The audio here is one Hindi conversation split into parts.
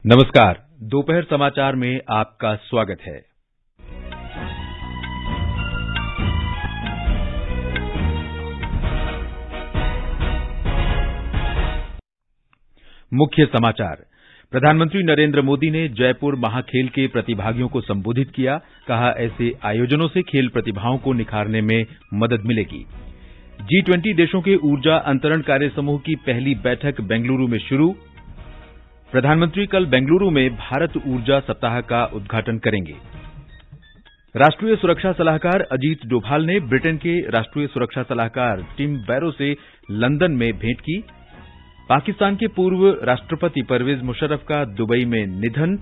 नमस्कार, दोपहर समाचार में आपका स्वागत है। मुख्य समाचार। प्रधानमंत्री नरेंद्र मोदी ने जयपुर महाखेल के प्रतिभागियों को संबोधित किया। कहा, ऐसे आयोजनों से खेल प्रतिभाओं को निखारने में मदद मिलेगी। G20 देशों के ऊर्जा अंतरण कार्य समूह की पहली बैठक बेंगलुरु में शुरू। प्रधानमंत्री कल बेंगलुरु में भारत ऊर्जा सप्ताह का उद्घाटन करेंगे। राष्ट्रीय सुरक्षा सलाहकार अजीत डोभाल ने ब्रिटेन के राष्ट्रीय सुरक्षा सलाहकार टिम बैरो से लंदन में भेंट की। पाकिस्तान के पूर्व राष्ट्रपति परवेज मुशर्रफ का दुबई में निधन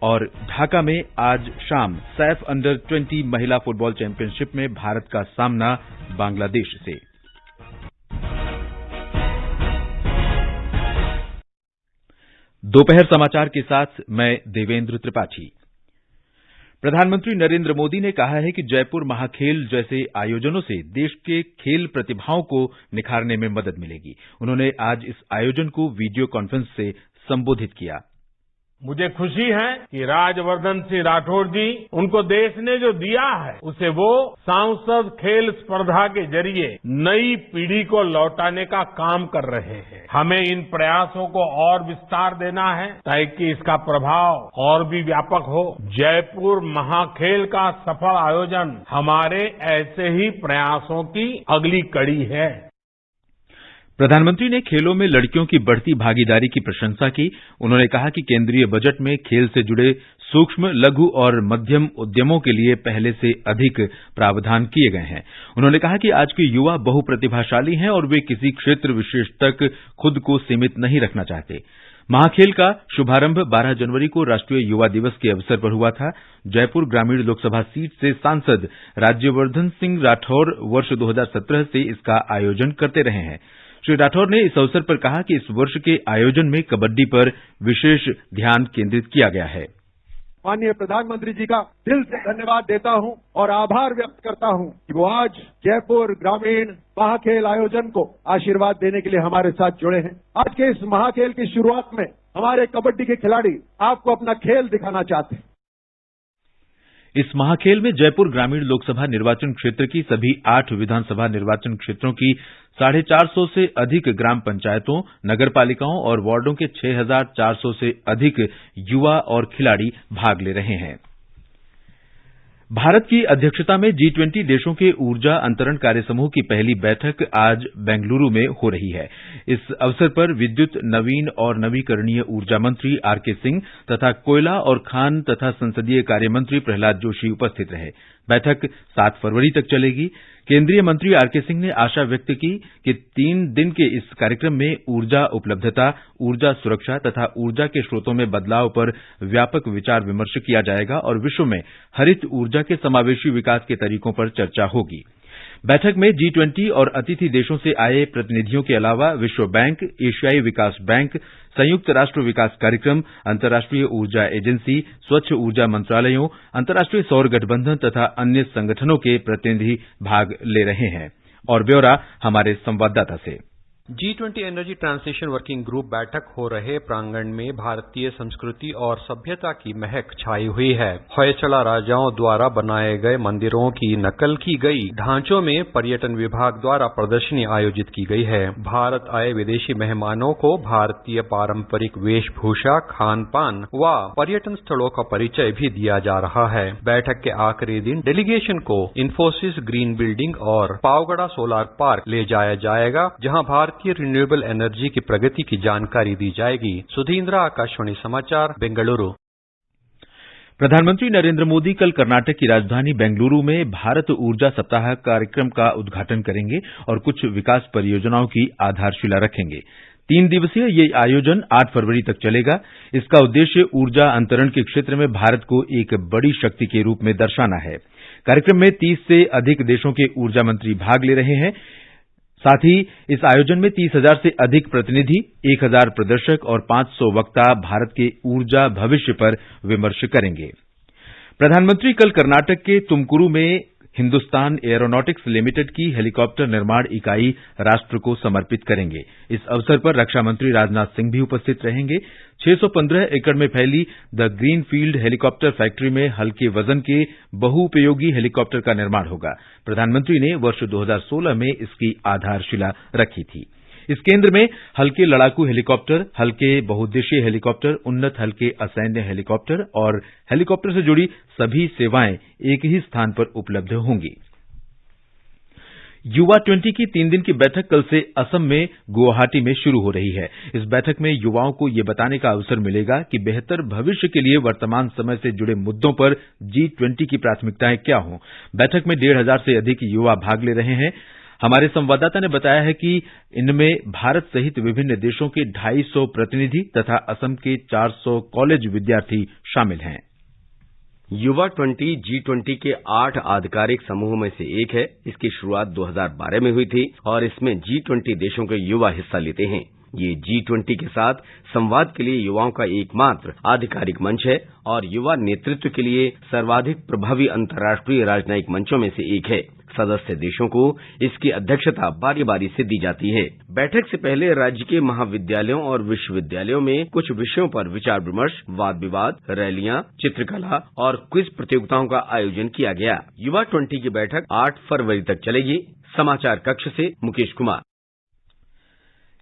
और ढाका में आज शाम सैफ अंडर 20 महिला फुटबॉल चैंपियनशिप में भारत का सामना बांग्लादेश से। दोपहर समाचार के साथ मैं देवेंद्र त्रिपाठी। प्रधानमंत्री नरेंद्र मोदी ने कहा है कि जयपुर महाखेल जैसे आयोजनों से देश के खेल प्रतिभाओं को निखारने में मदद मिलेगी। उन्होंने आज इस आयोजन को वीडियो कॉन्फ्रेंस से संबोधित किया। मुझे खुशी है कि राजवर्धन सिंह राठौड़ जी, उनको देश ने जो दिया है उसे वो सांसद खेल स्पर्धा के जरिए नई पीढ़ी को लौटाने का काम कर रहे हैं। हमें इन प्रयासों को और विस्तार देना है ताकि इसका प्रभाव और भी व्यापक हो। जयपुर महाखेल का सफल आयोजन हमारे ऐसे ही प्रयासों की अगली कड़ी है। प्रधानमंत्री ने खेलों में लड़कियों की बढ़ती भागीदारी की प्रशंसा की। उन्होंने कहा कि केंद्रीय बजट में खेल से जुड़े सूक्ष्म, लघु और मध्यम उद्यमों के लिए पहले से अधिक प्रावधान किए गए हैं। उन्होंने कहा कि आज के युवा बहुप्रतिभाशाली हैं और वे किसी क्षेत्र विशेष तक खुद को सीमित नहीं रखना चाहते। महाखेल का शुभारंभ 12 जनवरी को राष्ट्रीय युवा दिवस के अवसर पर हुआ था। जयपुर ग्रामीण लोकसभा सीट से सांसद राज्यवर्धन सिंह राठौर वर्ष 2017 से इसका आयोजन करते रहे हैं। श्री राठौर ने इस अवसर पर कहा कि इस वर्ष के आयोजन में कबड्डी पर विशेष ध्यान केंद्रित किया गया है। माननीय प्रधानमंत्री जी का दिल से धन्यवाद देता हूं और आभार व्यक्त करता हूं कि वो आज जयपुर ग्रामीण महाखेल आयोजन को आशीर्वाद देने के लिए हमारे साथ जुड़े हैं। आज के इस महाखेल की शुरुआत में हमारे कबड्डी के खिलाड़ी आपको अपना खेल दिखाना चाहते हैं। इस महाखेल में जयपुर ग्रामीण लोकसभा निर्वाचन क्षेत्र की सभी 8 विधानसभा निर्वाचन क्षेत्रों की 450 से अधिक ग्राम पंचायतों, नगरपालिकाओं और वार्डों के 6400 से अधिक युवा और खिलाड़ी भाग ले रहे हैं। भारत की अध्यक्षता में G20 देशों के ऊर्जा अंतरण कार्य समूह की पहली बैठक आज बेंगलुरु में हो रही है। इस अवसर पर विद्युत, नवीन और नवीकरणीय ऊर्जा मंत्री आरके सिंह तथा कोयला और खान तथा संसदीय कार्य मंत्री प्रहलाद जोशी उपस्थित रहे। बैठक 7 फरवरी तक चलेगी। केंद्रीय मंत्री आरके सिंह ने आशा व्यक्त की कि 3 दिन के इस कार्यक्रम में ऊर्जा उपलब्धता, ऊर्जा सुरक्षा तथा ऊर्जा के स्रोतों में बदलाव पर व्यापक विचार विमर्श किया जाएगा और विश्व में हरित ऊर्जा के समावेशी विकास के तरीकों पर चर्चा होगी। बैठक में G20 और अतिथि देशों से आए प्रतिनिधियों के अलावा विश्व बैंक, एशियाई विकास बैंक, संयुक्त राष्ट्र विकास कार्यक्रम, अंतर्राष्ट्रीय ऊर्जा एजेंसी, स्वच्छ ऊर्जा मंत्रालयों, अंतर्राष्ट्रीय सौर गठबंधन तथा अन्य संगठनों के प्रतिनिधि भाग ले रहे हैं। और ब्यौरा हमारे संवाददाता से। G20 energy translation working group बैठक हो रहे प्रांगण में भारतीय संस्कृति और सभ्यता की महक छाई हुई है। होयसला राजाओं द्वारा बनाए गए मंदिरों की नकल की गई ढांचों में पर्यटन विभाग द्वारा प्रदर्शनी आयोजित की गई है। भारत आए विदेशी मेहमानों को भारतीय पारंपरिक वेशभूषा, खान पान व पर्यटन स्थलों का परिचय भी दिया जा रहा है। बैठक के आखिरी दिन डेलीगेशन को इंफोसिस ग्रीन बिल्डिंग और पावगढ़ सोलर पार्क ले जाया जाएगा, जहां भारतीय रिन्यूएबल एनर्जी की प्रगति की जानकारी दी जाएगी। सुधींद्र, आकाशवाणी समाचार, बेंगलुरु। प्रधानमंत्री नरेंद्र मोदी कल कर्नाटक की राजधानी बेंगलुरु में भारत ऊर्जा सप्ताह कार्यक्रम का उद्घाटन करेंगे और कुछ विकास परियोजनाओं की आधारशिला रखेंगे। 3 दिवसीय ये आयोजन 8 फरवरी तक चलेगा। इसका उद्देश्य ऊर्जा अंतरण के क्षेत्र में भारत को एक बड़ी शक्ति के रूप में दर्शाना है। कार्यक्रम में 30 से अधिक देशों के ऊर्जा मंत्री भाग ले रहे हैं। साथ ही इस आयोजन में 30,000 से अधिक प्रतिनिधि, 1,000 प्रदर्शक और 500 वक्ता भारत के ऊर्जा भविष्य पर विमर्श करेंगे। प्रधानमंत्री कल कर्नाटक के तुमकुरू में हिंदुस्तान एयरोनॉटिक्स लिमिटेड की हेलीकॉप्टर निर्माण इकाई राष्ट्र को समर्पित करेंगे। इस अवसर पर रक्षा मंत्री राजनाथ सिंह भी उपस्थित रहेंगे। 615 एकड़ में फैली द ग्रीनफील्ड हेलीकॉप्टर फैक्ट्री में हल्के वजन के बहुउपयोगी हेलीकॉप्टर का निर्माण होगा। प्रधानमंत्री ने वर्ष 2016 में इसकी आधारशिला रखी थी। इस केंद्र में हल्के लड़ाकू हेलीकॉप्टर, हल्के बहुउद्देशीय हेलीकॉप्टर, उन्नत हल्के असैन्य हेलीकॉप्टर और हेलीकॉप्टर से जुड़ी सभी सेवाएं एक ही स्थान पर उपलब्ध होंगी। युवा 20 की 3 दिन की बैठक कल से असम में गुवाहाटी में शुरू हो रही है। इस बैठक में युवाओं को यह बताने का अवसर मिलेगा कि बेहतर भविष्य के लिए वर्तमान समय से जुड़े मुद्दों पर G20 की प्राथमिकताएं क्या हों। बैठक में 1,500 से अधिक युवा भाग ले रहे हैं। हमारे संवाददाता ने बताया है कि इनमें भारत सहित विभिन्न देशों के 250 प्रतिनिधि तथा असम के 400 कॉलेज विद्यार्थी शामिल हैं। युवा 20 G20 के 8 आधिकारिक समूहों में से एक है। इसकी शुरुआत 2012 में हुई थी और इसमें G20 देशों के युवा हिस्सा लेते हैं। ये G20 के साथ संवाद के लिए युवाओं का एकमात्र आधिकारिक मंच है और युवा नेतृत्व के लिए सर्वाधिक प्रभावी अंतर्राष्ट्रीय राजनयिक मंचों में से एक है। सदस्य देशों को इसकी अध्यक्षता बारी बारी से दी जाती है। बैठक से पहले राज्य के महाविद्यालयों और विश्वविद्यालयों में कुछ विषयों पर विचार विमर्श, वाद विवाद, रैलियां, चित्रकला और क्विज प्रतियोगिताओं का आयोजन किया गया। युवा 20 की बैठक 8 फरवरी तक चलेगी। समाचार कक्ष से मुकेश कुमार।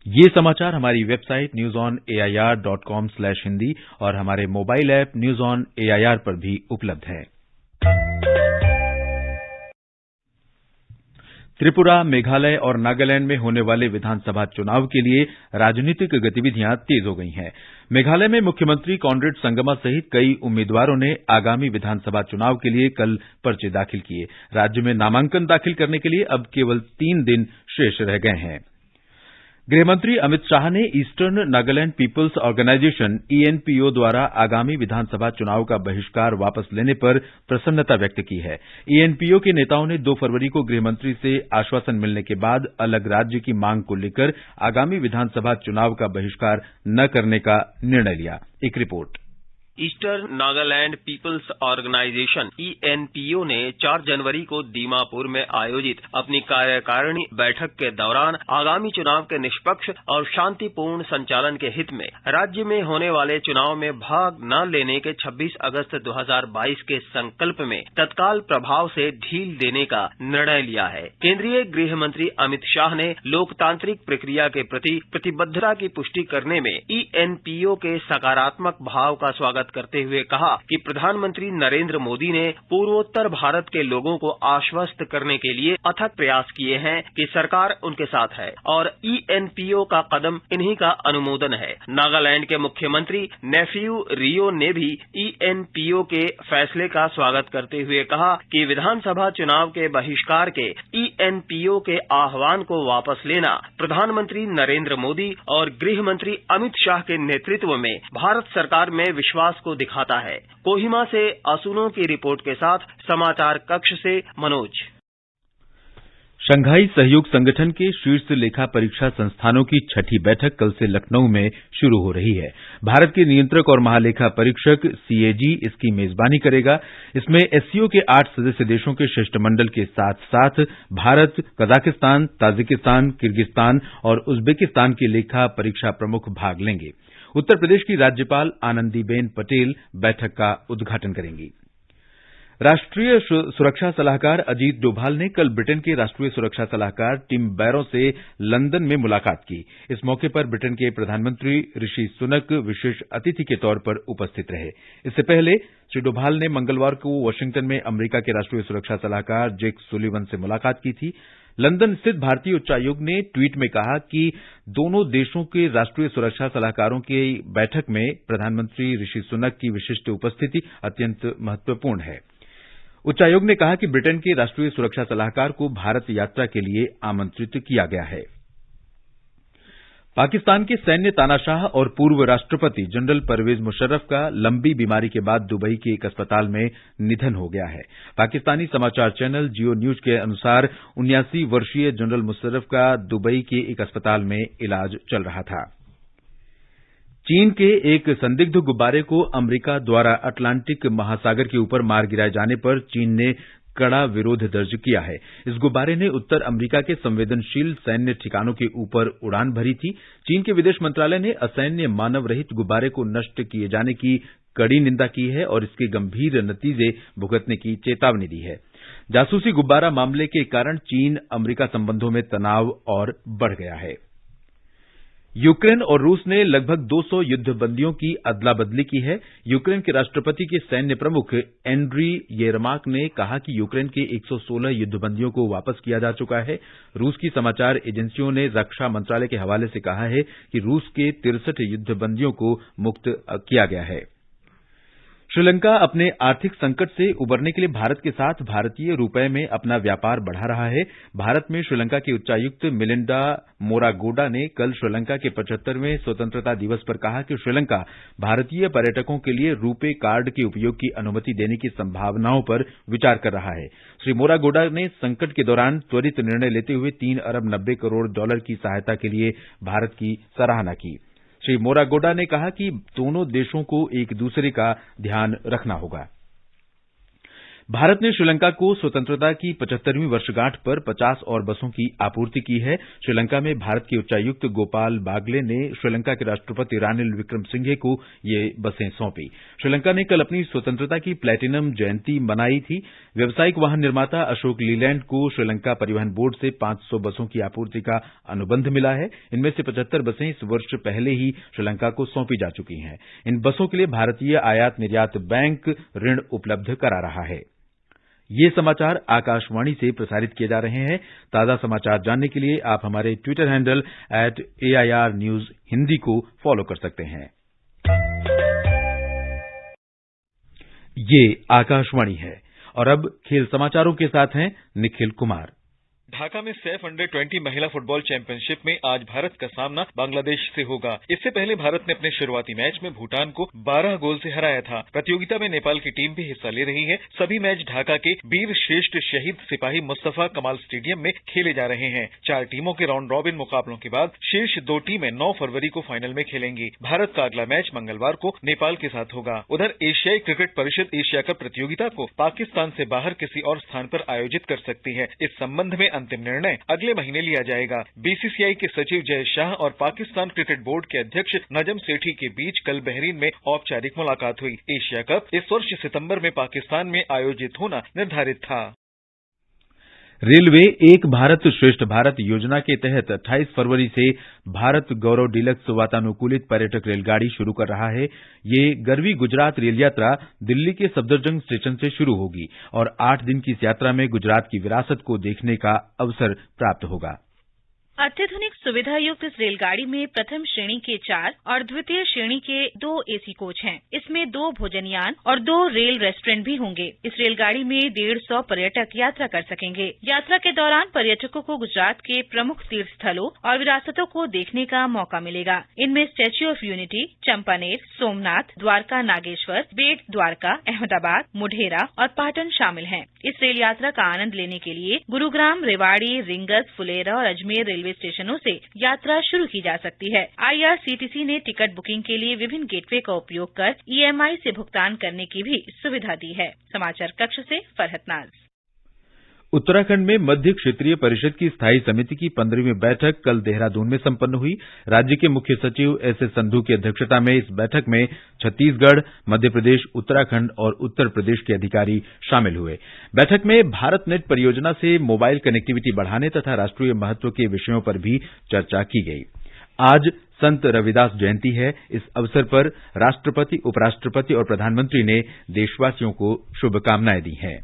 ये समाचार हमारी वेबसाइट newsonair.com/hindi और हमारे mobile app news on AIR पर भी उपलब्ध है। त्रिपुरा, मेघालय और नागालैंड में होने वाले विधानसभा चुनाव के लिए राजनीतिक गतिविधियां तेज हो गई हैं। मेघालय में मुख्यमंत्री कॉनरेड संगमा सहित कई उम्मीदवारों ने आगामी विधानसभा चुनाव के लिए कल पर्चे दाखिल किए। राज्य में नामांकन दाखिल करने के लिए अब केवल 3 दिन शेष रह गए हैं। गृहमंत्री अमित शाह ने Eastern Nagaland Peoples Organisation ENPO द्वारा आगामी विधानसभा चुनाव का बहिष्कार वापस लेने पर प्रसन्नता व्यक्त की है। ENPO के नेताओं ने 2 फरवरी को गृहमंत्री से आश्वासन मिलने के बाद अलग राज्य की मांग को लेकर आगामी विधानसभा चुनाव का बहिष्कार न करने का निर्णय लिया। एक report. Eastern Nagaland Peoples Organisation ENPO ने 4 जनवरी को दीमापुर में आयोजित अपनी कार्यकारिणी बैठक के दौरान आगामी चुनाव के निष्पक्ष और शांतिपूर्ण संचालन के हित में राज्य में होने वाले चुनाव में भाग न लेने के 26 अगस्त 2022 के संकल्प में तत्काल प्रभाव से ढील देने का निर्णय लिया है। केंद्रीय गृह मंत्री अमित शाह ने लोकतांत्रिक प्रक्रिया के प्रति प्रतिबद्धता की पुष्टि करने में ENPO के सकारात्मक भाव का स्वागत करते हुए कहा कि प्रधानमंत्री नरेंद्र मोदी ने पूर्वोत्तर भारत के लोगों को आश्वस्त करने के लिए अथक प्रयास किए हैं कि सरकार उनके साथ है और ENPO का कदम इन्हीं का अनुमोदन है। नागालैंड के मुख्यमंत्री नेफ्यू रियो ने भी ENPO के फैसले का स्वागत करते हुए कहा कि विधानसभा चुनाव के बहिष्कार के ENPO के आह्वान को वापस लेना प्रधानमंत्री नरेंद्र मोदी और गृह मंत्री अमित शाह के नेतृत्व में भारत सरकार में विश्वास को दिखाता है। कोहिमा से असुनो की रिपोर्ट के साथ समाचार कक्ष से मनोज। शंघाई सहयोग संगठन के शीर्ष लेखा परीक्षा संस्थानों की 6ठी बैठक कल से लखनऊ में शुरू हो रही है। भारत के नियंत्रक और महालेखा परीक्षक CAG इसकी मेजबानी करेगा। इसमें SCO के 8 सदस्य देशों के शिष्टमंडल के साथ साथ भारत, कजाकिस्तान, ताजिकिस्तान, किर्गिस्तान और उज्बेकिस्तान के लेखा परीक्षा प्रमुख भाग लेंगे। उत्तर प्रदेश की राज्यपाल आनंदीबेन पटेल बैठक का उद्घाटन करेंगी। राष्ट्रीय सुरक्षा सलाहकार अजीत डोभाल ने कल ब्रिटेन के राष्ट्रीय सुरक्षा सलाहकार टिम बैरो से लंदन में मुलाकात की। इस मौके पर ब्रिटेन के प्रधानमंत्री ऋषि सुनक विशेष अतिथि के तौर पर उपस्थित रहे। इससे पहले श्री डोभाल ने मंगलवार को वाशिंगटन में अमेरिका के राष्ट्रीय सुरक्षा सलाहकार जेक सुलिवन से मुलाकात की थी। लंदन स्थित भारतीय उच्चायोग ने ट्वीट में कहा कि दोनों देशों के राष्ट्रीय सुरक्षा सलाहकारों की बैठक में प्रधानमंत्री ऋषि सुनक की विशिष्ट उपस्थिति अत्यंत महत्वपूर्ण है। उच्चायोग ने कहा कि ब्रिटेन के राष्ट्रीय सुरक्षा सलाहकार को भारत यात्रा के लिए आमंत्रित किया गया है। पाकिस्तान के सैन्य तानाशाह और पूर्व राष्ट्रपति जनरल परवेज मुशर्रफ का लंबी बीमारी के बाद दुबई के एक अस्पताल में निधन हो गया है। पाकिस्तानी समाचार चैनल जियो न्यूज के अनुसार 79 वर्षीय जनरल मुशर्रफ का दुबई के एक अस्पताल में इलाज चल रहा था। चीन के एक संदिग्ध गुब्बारे को अमेरिका द्वारा अटलांटिक महासागर के ऊपर मार गिराए जाने पर चीन ने कड़ा विरोध दर्ज किया है। इस गुब्बारे ने उत्तर अमेरिका के संवेदनशील सैन्य ठिकानों के ऊपर उड़ान भरी थी। चीन के विदेश मंत्रालय ने असैन्य मानव रहित गुब्बारे को नष्ट किए जाने की कड़ी निंदा की है और इसके गंभीर नतीजे भुगतने की चेतावनी दी है। जासूसी गुब्बारा मामले के कारण चीन अमेरिका संबंधों में तनाव और बढ़ गया है। यूक्रेन और रूस ने लगभग 200 युद्धबंदियों की अदला बदली की है। यूक्रेन के राष्ट्रपति के सैन्य प्रमुख एंड्री येरमाक ने कहा कि यूक्रेन के 116 युद्धबंदियों को वापस किया जा चुका है। रूस की समाचार एजेंसियों ने रक्षा मंत्रालय के हवाले से कहा है कि रूस के 63 युद्धबंदियों को मुक्त किया गया है। श्रीलंका अपने आर्थिक संकट से उबरने के लिए भारत के साथ भारतीय रुपये में अपना व्यापार बढ़ा रहा है। भारत में श्रीलंका के उच्चायुक्त मिलिंडा मोरागोडा ने कल श्रीलंका के 75वें स्वतंत्रता दिवस पर कहा कि श्रीलंका भारतीय पर्यटकों के लिए रुपे कार्ड के उपयोग की अनुमति देने की संभावनाओं पर विचार कर रहा है। श्री मोरागोडा ने संकट के दौरान त्वरित निर्णय लेते हुए $3 अरब 90 करोड़ की सहायता के लिए भारत की सराहना की। श्री मोरागोडा ने कहा कि दोनों देशों को एक दूसरे का ध्यान रखना होगा। भारत ने श्रीलंका को स्वतंत्रता की 75वीं वर्षगांठ पर 50 और बसों की आपूर्ति की है। श्रीलंका में भारत के उच्चायुक्त गोपाल बागले ने श्रीलंका के राष्ट्रपति रानिल विक्रमसिंघे को ये बसें सौंपी। श्रीलंका ने कल अपनी स्वतंत्रता की प्लेटिनम जयंती मनाई थी। व्यावसायिक वाहन निर्माता अशोक लीलैंड को श्रीलंका परिवहन बोर्ड से 500 बसों की आपूर्ति का अनुबंध मिला है। इनमें से 75 बसें इस वर्ष पहले ही श्रीलंका को सौंपी जा चुकी हैं। इन बसों के लिए भारतीय आयात निर्यात बैंक ऋण उपलब्ध करा रहा है। ये समाचार आकाशवाणी से प्रसारित किए जा रहे हैं। ताजा समाचार जानने के लिए आप हमारे Twitter handle @AIR News Hindi को फॉलो कर सकते हैं। ये आकाशवाणी है और अब खेल समाचारों के साथ हैं निखिल कुमार। ढाका में सैफ अंडर 20 महिला फुटबॉल चैंपियनशिप में आज भारत का सामना बांग्लादेश से होगा। इससे पहले भारत ने अपने शुरुआती मैच में भूटान को 12 गोल से हराया था। प्रतियोगिता में नेपाल की टीम भी हिस्सा ले रही है। सभी मैच ढाका के वीर श्रेष्ठ शहीद सिपाही मुस्तफा कमाल स्टेडियम में खेले जा रहे हैं। 4 टीमों के राउंड रॉबिन मुकाबलों के बाद शीर्ष 2 टीमें 9 फरवरी को फाइनल में खेलेंगी। भारत का अगला मैच मंगलवार को नेपाल के साथ होगा। उधर एशियाई क्रिकेट परिषद एशिया कप प्रतियोगिता को पाकिस्तान से बाहर किसी और स्थान पर आयोजित कर सकती है। इस संबंध में अंतिम निर्णय अगले महीने लिया जाएगा। बीसीसीआई के सचिव जय शाह और पाकिस्तान क्रिकेट बोर्ड के अध्यक्ष नजम सेठी के बीच कल बहरीन में औपचारिक मुलाकात हुई। एशिया कप इस वर्ष सितंबर में पाकिस्तान में आयोजित होना निर्धारित था। रेलवे एक भारत श्रेष्ठ भारत योजना के तहत 28 फरवरी से भारत गौरव डीलक्स वातानुकूलित पर्यटक रेलगाड़ी शुरू कर रहा है। ये गरवी गुजरात रेल यात्रा दिल्ली के सफदरजंग स्टेशन से शुरू होगी और 8 दिन की इस यात्रा में गुजरात की विरासत को देखने का अवसर प्राप्त होगा। अत्याधुनिक सुविधा युक्त इस रेलगाड़ी में प्रथम श्रेणी के 4 और द्वितीय श्रेणी के 2 एसी कोच हैं। इसमें 2 भोजनयान और 2 रेल रेस्टोरेंट भी होंगे। इस रेलगाड़ी में 150 पर्यटक यात्रा कर सकेंगे। यात्रा के दौरान पर्यटकों को गुजरात के प्रमुख तीर्थ स्थलों और विरासतों को देखने का मौका मिलेगा। इनमें statue of unity, Champaner, Somnath, Dwarka Nageshwar, Bet Dwarka, Ahmedabad, Modhera और पाटन शामिल हैं। इस रेल यात्रा का आनंद लेने के लिए गुरुग्राम, रेवाड़ी, रिंगस, फुलेरा और अजमेर रेलवे स्टेशनों से यात्रा शुरू की जा सकती है। IRCTC ने टिकट बुकिंग के लिए विभिन्न गेटवे का उपयोग कर EMI से भुगतान करने की भी सुविधा दी है। समाचार कक्ष से फरहत नाज। उत्तराखंड में मध्य क्षेत्रीय परिषद की स्थायी समिति की 15वीं बैठक कल देहरादून में संपन्न हुई। राज्य के मुख्य सचिव SS संधू की अध्यक्षता में इस बैठक में छत्तीसगढ़, मध्य प्रदेश, उत्तराखंड और उत्तर प्रदेश के अधिकारी शामिल हुए। बैठक में भारत नेट परियोजना से मोबाइल कनेक्टिविटी बढ़ाने तथा राष्ट्रीय महत्व के विषयों पर भी चर्चा की गई। आज संत रविदास जयंती है। इस अवसर पर राष्ट्रपति, उपराष्ट्रपति और प्रधानमंत्री ने देशवासियों को शुभकामनाएं दी हैं।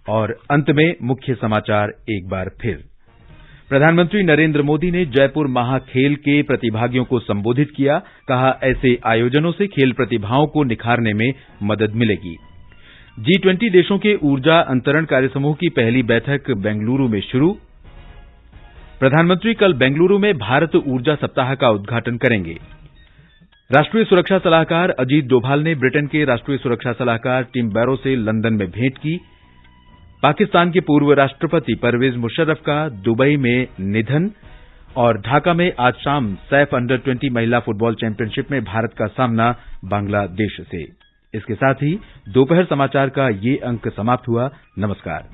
और अंत में मुख्य समाचार एक बार फिर। प्रधानमंत्री नरेंद्र मोदी ने जयपुर महाखेल के प्रतिभागियों को संबोधित किया। कहा, ऐसे आयोजनों से खेल प्रतिभाओं को निखारने में मदद मिलेगी। G20 देशों के ऊर्जा अंतरण कार्यसमूह की पहली बैठक बेंगलुरु में शुरू। प्रधानमंत्री कल बेंगलुरु में भारत ऊर्जा सप्ताह का उद्घाटन करेंगे। राष्ट्रीय सुरक्षा सलाहकार अजीत डोभाल ने ब्रिटेन के राष्ट्रीय सुरक्षा सलाहकार टिम बैरो से लंदन में भेंट की। पाकिस्तान के पूर्व राष्ट्रपति परवेज मुशर्रफ का दुबई में निधन। और ढाका में आज शाम सैफ अंडर 20 महिला फुटबॉल चैंपियनशिप में भारत का सामना बांग्लादेश से। इसके साथ ही दोपहर समाचार का ये अंक समाप्त हुआ। नमस्कार।